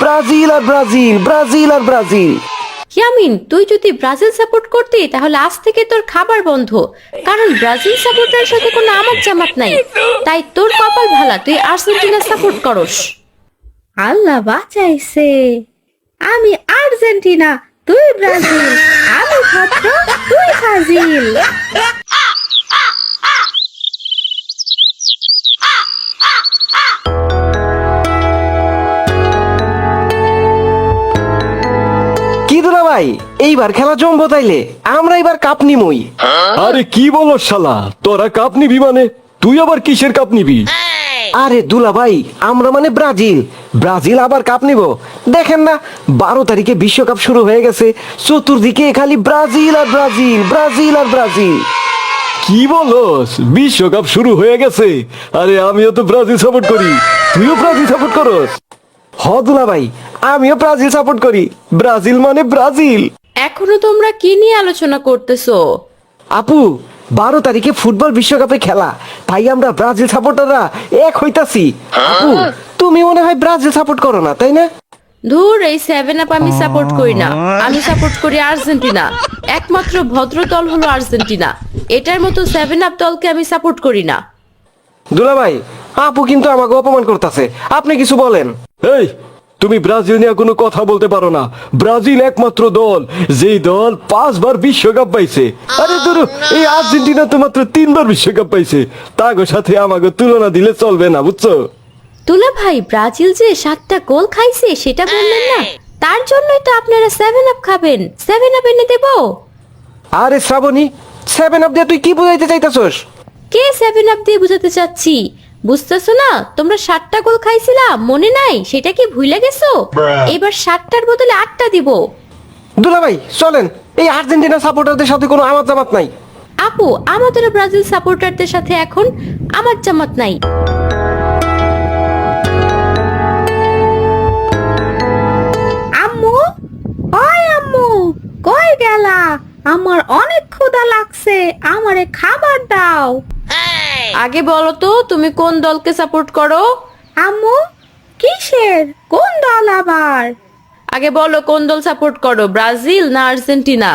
Brazil আর Brazil, Brazil আর Brazil. Yamin, তুই যদি Brazil support করতি তাহলে আজ থেকে তোর খাবার বন্ধ, কারণ ব্রাজিল সাপোর্টারের সাথে কোনো আমার জামাত নাই। তাই তোর কপাল ভালা, তুই আর্জেন্টিনা সাপোর্ট করস। আল্লাহ বাঁচাইছে, আমি আর্জেন্টিনা, তুই ব্রাজিল, আমি ভদ্র, তুই ফাজিল। কি দুলা ভাই, এইবার খেলা জমবো তাইলে? আমরা এবার কাপ নিমই। আরে কি বলো শালা, তোরা কাপ নিবি মানে? তুই আবার কিসের কাপ নিবি? আরে দুলা ভাই, আমরা মানে ব্রাজিল, ব্রাজিল আবার কাপ নিব। দেখেন না, 12 তারিখে বিশ্বকাপ শুরু হয়ে গেছে, চতুর্দিকে খালি ব্রাজিল আর ব্রাজিল, ব্রাজিল আর ব্রাজিল। কি বলস, বিশ্বকাপ শুরু হয়ে গেছে? আরে আমিও তো ব্রাজিল সাপোর্ট করি, তুইও ব্রাজিল সাপোর্ট করস? হ দুলা ভাই, আমিও ব্রাজিল সাপোর্ট করি, ব্রাজিল মানে ব্রাজিল। এখনো তোমরা কি নিয়ে আলোচনা করতেছো? আপু, 12 তারিখে ফুটবল বিশ্বকাপে খেলা, তাই আমরা ব্রাজিল সাপোর্টাররা এক হইতাছি। আপু, তুমি মনে হয় ব্রাজিল সাপোর্ট করো না, তাই না? ধুর, এই 7 আপ আমি সাপোর্ট করি না, আমি সাপোর্ট করি আর্জেন্টিনা। একমাত্র ভদ্র দল হলো আর্জেন্টিনা, এটার মতো 7 আপ দলকে আমি সাপোর্ট করি না। দুলা ভাই, আপু কিন্তু আমাকে অপমান করতেছে, আপনি কিছু বলেন। এই, তুমি ব্রাজিল নিয়ে কোনো কথা বলতে পারো না। ব্রাজিল একমাত্র দল যেই দল 5 বার বিশ্বকাপ পাইছে। আরে ধরো, এই আর্জেন্টিনা তো মাত্র 3 বার বিশ্বকাপ পাইছে, তাগো সাথে আমাকে তুলনা দিলে চলবে না, বুঝছো? তুলা ভাই, ব্রাজিল যে 7টা গোল খাইছে সেটা বললেন না, তার জন্যই তো আপনারা 7 আপ খাবেন। 7 আপ এনে দেবো? আরে শ্রাবণী, 7 আপ দিয়ে তুই কি বুঝাইতে চাইতাছস? কে 7 আপ দিয়ে বুঝাতে চাচ্ছি? বুঝতেছো না? তোমরা 7টা গোল খাইছিলা, মনে নাই? সেটা কি ভুলে গেছো? এবার 7টার বদলে 8টা দিব। দুলা ভাই চলেন, এই আর্জেন্টিনা সাপোর্টারদের সাথে কোনো আমার জামাত নাই। আপু, আমাদেরও ব্রাজিল সাপোর্টারদের সাথে এখন আমার জামাত নাই। আম্মু, ওই আম্মু, কই গেলা? আমার অনেক ক্ষুধা লাগছে, আমারে খাবার দাও। আগে বলো তো, তুমি কোন দলকে সাপোর্ট করো? আম্মু, কিসের কোন দল আবার? আগে বলো কোন দল সাপোর্ট করো, ব্রাজিল না আর্জেন্টিনা?